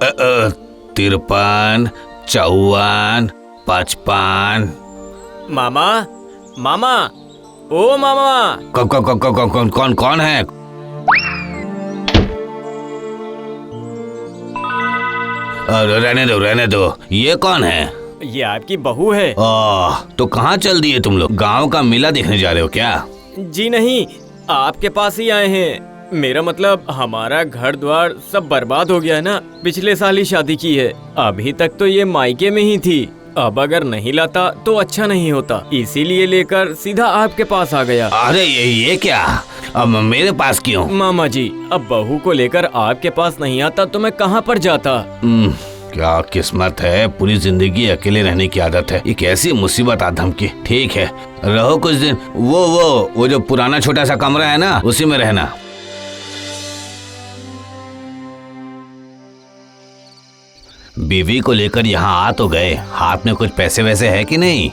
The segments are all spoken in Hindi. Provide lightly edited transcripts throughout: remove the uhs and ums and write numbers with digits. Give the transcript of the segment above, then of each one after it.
53, 54, 55। मामा, मामा, ओ मामा। कौन है? रहने दो। ये कौन है? ये आपकी बहू है। तो कहाँ चल दिए तुम लोग? गांव का मेला देखने जा रहे हो क्या? जी नहीं, आपके पास ही आए हैं। मेरा मतलब हमारा घर द्वार सब बर्बाद हो गया है ना। पिछले साल ही शादी की है, अभी तक तो ये मायके में ही थी। अब अगर नहीं लाता तो अच्छा नहीं होता, इसीलिए लेकर सीधा आपके पास आ गया। अरे ये क्या? अब मेरे पास क्यों? मामा जी, अब बहू को लेकर आपके पास नहीं आता तो मैं कहाँ पर जाता। क्या किस्मत है, पूरी जिंदगी अकेले रहने की आदत है। ये कैसी मुसीबत आदम की। ठीक है, रहो कुछ दिन। वो जो पुराना छोटा सा कमरा है ना, उसी में रहना। बीवी को लेकर यहाँ आ तो गए, हाथ में कुछ पैसे वैसे है कि नहीं?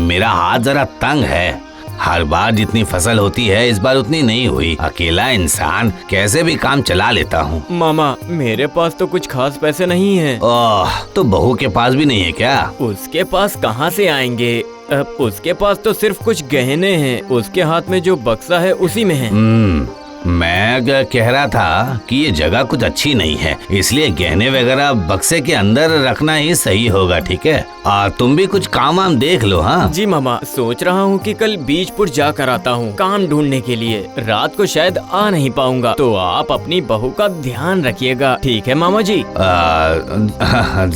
मेरा हाथ जरा तंग है। हर बार जितनी फसल होती है इस बार उतनी नहीं हुई। अकेला इंसान कैसे भी काम चला लेता हूँ। मामा, मेरे पास तो कुछ खास पैसे नहीं है। तो बहू के पास भी नहीं है क्या? उसके पास कहाँ से आएंगे? उसके पास तो सिर्फ कुछ गहने हैं। उसके हाथ में जो बक्सा है उसी में है। मैं कह रहा था कि ये जगह कुछ अच्छी नहीं है, इसलिए गहने वगैरह बक्से के अंदर रखना ही सही होगा। ठीक है, तुम भी कुछ काम वाम देख लो। हाँ जी मामा, सोच रहा हूँ कि कल बीजपुर जाकर आता हूँ काम ढूंढने के लिए। रात को शायद आ नहीं पाऊंगा, तो आप अपनी बहू का ध्यान रखिएगा। ठीक है मामा जी?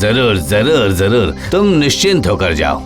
जरूर जरूर जरूर, तुम निश्चिंत होकर जाओ।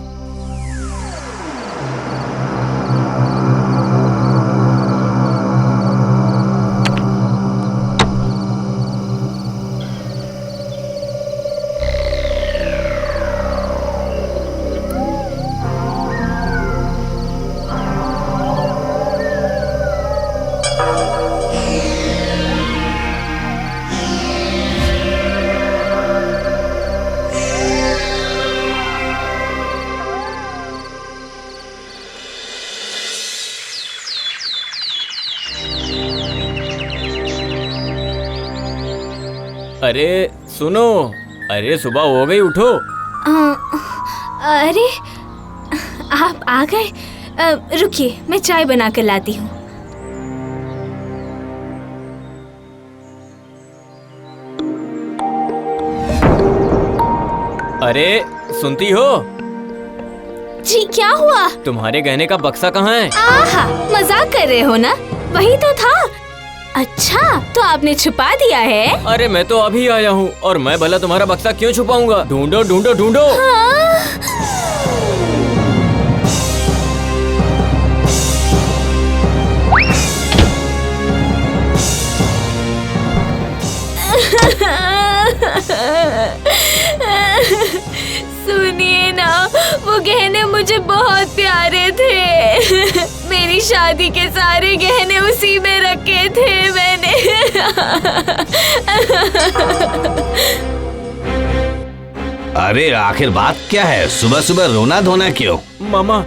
अरे सुनो, अरे सुबह हो गई, उठो। अरे आप आ गए। रुकिए, मैं चाय बना कर लाती हूँ। अरे सुनती हो? जी क्या हुआ? तुम्हारे गहने का बक्सा कहाँ है? आहा, मजाक कर रहे हो ना? वही तो था। अच्छा, तो आपने छुपा दिया है? अरे मैं तो अभी आया हूँ, और मैं भला तुम्हारा बक्सा क्यों छुपाऊंगा? ढूंढो ढूंढो ढूंढो। सुनिए ना, वो गहने मुझे बहुत प्यारे थे। मेरी शादी के सारे गहने उसी में रखे थे मैंने। अरे आखिर बात क्या है? सुबह सुबह रोना धोना क्यों? मामा,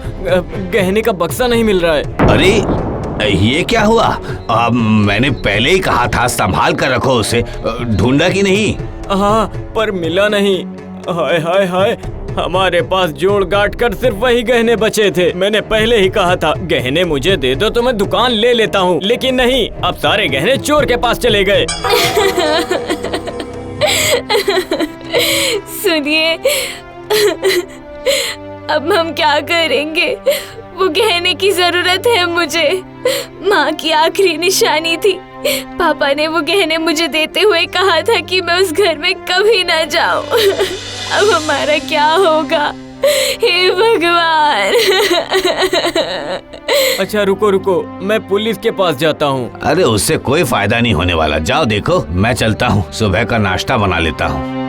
गहने का बक्सा नहीं मिल रहा है। अरे ये क्या हुआ? अब मैंने पहले ही कहा था संभाल कर रखो उसे। ढूंढा कि नहीं? हाँ, पर मिला नहीं। हाय हाय हाय, हमारे पास जोड़ गांठ कर सिर्फ वही गहने बचे थे। मैंने पहले ही कहा था गहने मुझे दे दो तो मैं दुकान ले लेता हूँ, लेकिन नहीं, अब सारे गहने चोर के पास चले गए। सुनिए, अब हम क्या करेंगे? वो गहने की जरूरत है मुझे। माँ की आखिरी निशानी थी। पापा ने वो गहने मुझे देते हुए कहा था कि मैं उस घर में कभी ना जाऊं। अब हमारा क्या होगा? हे भगवान। अच्छा रुको रुको, मैं पुलिस के पास जाता हूँ। अरे उससे कोई फायदा नहीं होने वाला। जाओ देखो, मैं चलता हूँ, सुबह का नाश्ता बना लेता हूँ।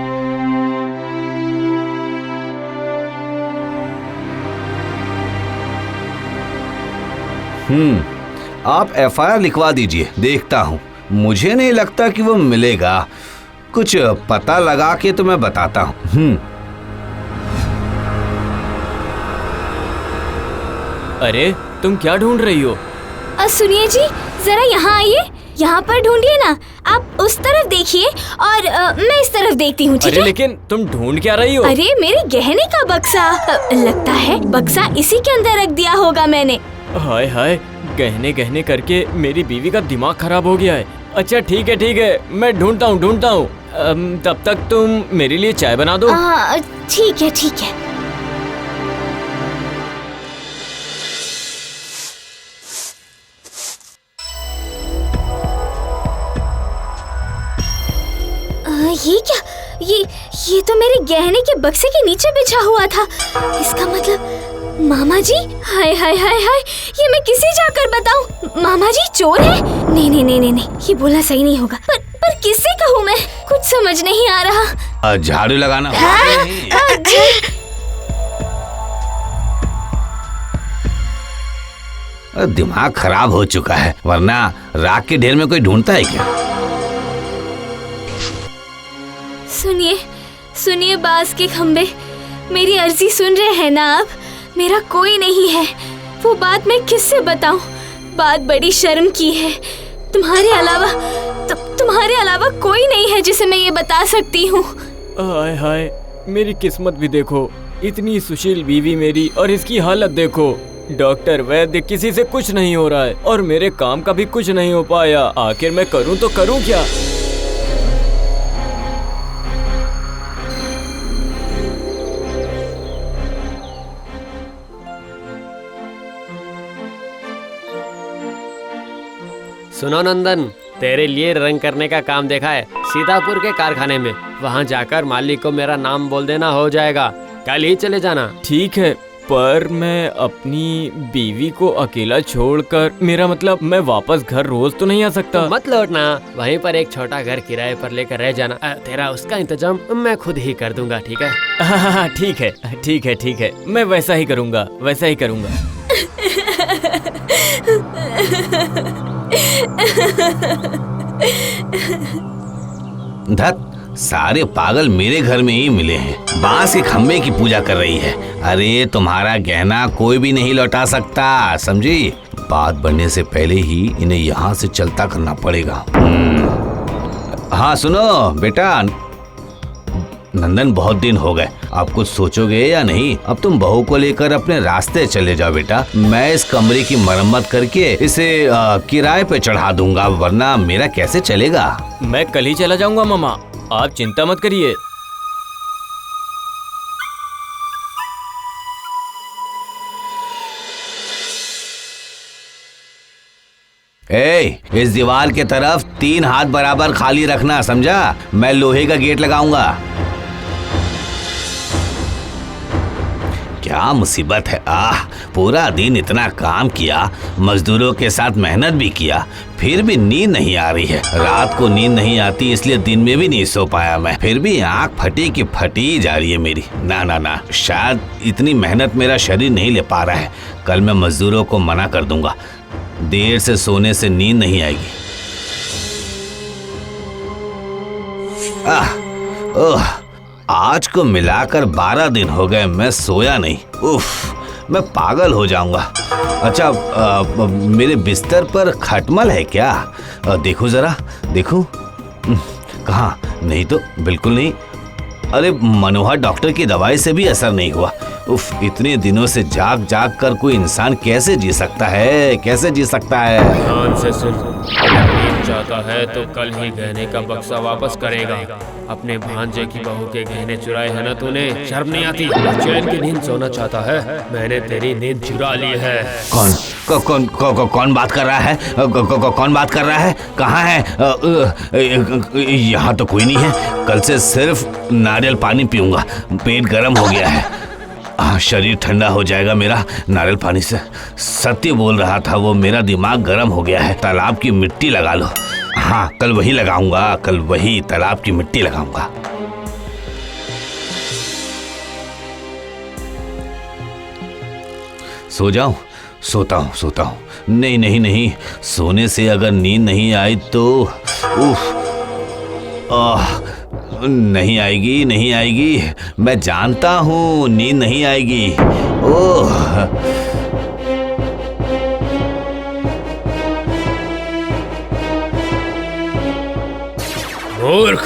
आप एफआईआर लिखवा दीजिए, देखता हूँ। मुझे नहीं लगता कि वो मिलेगा। कुछ पता लगा के तो मैं बताता हूँ। अरे तुम क्या ढूंढ रही हो? सुनिए जी, जरा यहाँ आइए। यहाँ पर ढूंढिए ना। आप उस तरफ देखिए और मैं इस तरफ देखती हूँ, ठीक अरे है? लेकिन तुम ढूंढ क्या रही हो? अरे मेरे गहने का बक्सा। लगता है बक्सा इसी के अंदर रख दिया होगा मैंने। हाय हाय, गहने गहने करके मेरी बीवी का दिमाग खराब हो गया है। अच्छा ठीक है, मैं ढूंढता हूँ। तब तक तुम मेरे लिए चाय बना दो। ठीक है। ये क्या? ये तो मेरे गहने के बक्से के नीचे बिछा हुआ था। इसका मतलब मामा जी। हाय, ये मैं किसे जाकर बताऊं? मामा जी चोर है? नहीं, ये बोलना सही नहीं होगा। पर किससे कहूँ मैं? कुछ समझ नहीं आ रहा। झाड़ू लगाना। दिमाग खराब हो चुका है, वरना राख के ढेर में कोई ढूंढता है क्या? सुनिए बांस के खंबे, मेरी अर्जी सुन रहे हैं ना आप? मेरा कोई नहीं है। वो बात मैं किससे बताऊं? बात बड़ी शर्म की है। तुम्हारे अलावा कोई नहीं है जिसे मैं ये बता सकती हूँ। हाय, मेरी किस्मत भी देखो। इतनी सुशील बीवी मेरी, और इसकी हालत देखो। डॉक्टर, वैद्य, किसी से कुछ नहीं हो रहा है और मेरे काम का भी कुछ नहीं हो पाया। आखिर मैं करूँ तो करूँ क्या? सुनो नंदन, तेरे लिए रंग करने का काम देखा है सीतापुर के कारखाने में। वहाँ जाकर मालिक को मेरा नाम बोल देना, हो जाएगा। कल ही चले जाना। ठीक है, पर मैं अपनी बीवी को अकेला छोड़कर, मेरा मतलब मैं वापस घर रोज तो नहीं आ सकता। तो मत लौटना, वहीं पर एक छोटा घर किराए पर लेकर रह जाना। तेरा उसका इंतजाम मैं खुद ही कर दूंगा, ठीक है? हाँ, ठीक है, मैं वैसा ही करूँगा। धत, सारे पागल मेरे घर में ही मिले हैं। बांस के खम्भे की पूजा कर रही है। अरे तुम्हारा गहना कोई भी नहीं लौटा सकता, समझी? बात बढ़ने से पहले ही इन्हें यहाँ से चलता करना पड़ेगा। हाँ सुनो बेटा, नंदन बहुत दिन हो गए। आप कुछ सोचोगे या नहीं? अब तुम बहू को लेकर अपने रास्ते चले जाओ बेटा। मैं इस कमरे की मरम्मत करके इसे किराए पे चढ़ा दूंगा, वरना मेरा कैसे चलेगा? मैं कल ही चला जाऊंगा मामा, आप चिंता मत करिए। इस दीवार के तरफ 3 हाथ बराबर खाली रखना, समझा? मैं लोहे का गेट लगाऊंगा। क्या मुसीबत है। पूरा दिन इतना काम किया, मजदूरों के साथ मेहनत भी किया, फिर भी नींद नहीं आ रही है। रात को नींद नहीं आती, इसलिए दिन में भी नहीं सो पाया मैं। फिर भी आंख फटी की फटी जा रही है मेरी। ना, शायद इतनी मेहनत मेरा शरीर नहीं ले पा रहा है। कल मैं मजदूरों को मना कर दूंगा, देर से सोने से नींद नहीं आएगी। आज को मिलाकर 12 दिन हो गए मैं सोया नहीं। उफ, मैं पागल हो जाऊंगा। अच्छा, मेरे बिस्तर पर खटमल है क्या? देखो जरा, देखो। कहाँ? नहीं तो, बिल्कुल नहीं। अरे मनोहर डॉक्टर की दवाई से भी असर नहीं हुआ। उफ, इतने दिनों से जाग जाग कर कोई इंसान कैसे जी सकता है? ध्यान से सुन, नींद चाहता है तो कल ही गहने का बक्सा वापस करेगा। अपने भांजे की बहू के गहने चुराए है ना तूने? शर्म नहीं आती? चैन की नींद सोना चाहता है, मैंने तेरी नींद चुरा ली है। कौन बात कर रहा है? कौन बात कर रहा है? कहाँ है? यहाँ तो कोई नहीं है। कल से सिर्फ नारियल पानी पीऊंगा, पेट गर्म हो गया है। शरीर ठंडा हो जाएगा मेरा नारियल पानी से। सत्य बोल रहा था वो, मेरा दिमाग गर्म हो गया है। तालाब की मिट्टी लगा लो। हाँ, कल वही लगाऊंगा, कल वही तालाब की मिट्टी लगाऊंगा। सो जाऊं? सोता हूँ। नहीं, सोने से अगर नींद नहीं आई तो नहीं आएगी। मैं जानता हूँ नींद नहीं आएगी। मूर्ख,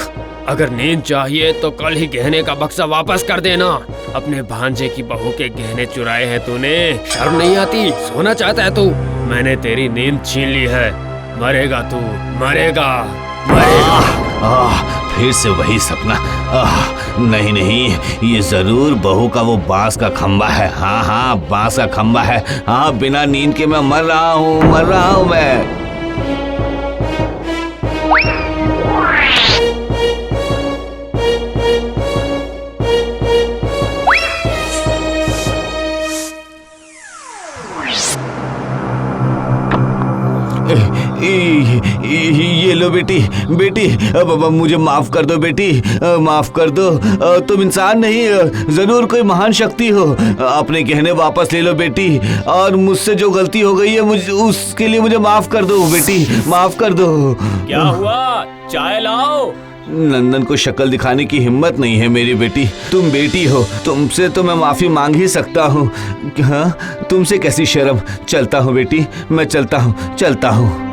अगर नींद चाहिए तो कल ही गहने का बक्सा वापस कर देना। अपने भांजे की बहू के गहने चुराए हैं तूने, शर्म नहीं आती? सोना चाहता है तू? मैंने तेरी नींद छीन ली है, मरेगा तू, मरेगा मरेगा। फिर से वही सपना। नहीं नहीं, ये जरूर बहू का वो बांस का खंबा है। हाँ हाँ, बांस का खंबा है। हाँ, बिना नींद के मैं मर रहा हूँ मैं। ये लो बेटी, अब मुझे माफ कर दो बेटी, माफ कर दो। तुम इंसान नहीं, जरूर कोई महान शक्ति हो। अपने गहने वापस ले लो बेटी, और मुझसे जो गलती हो गई है मुझे उसके लिए मुझे माफ कर दो बेटी, माफ कर दो। क्या हुआ? चाय लाओ। नंदन को शक्ल दिखाने की हिम्मत नहीं है मेरी बेटी। तुम बेटी हो, तुमसे तो मैं माफी मांग ही सकता हूँ। हाँ, तुमसे कैसी शर्म। चलता हूँ बेटी, मैं चलता हूँ।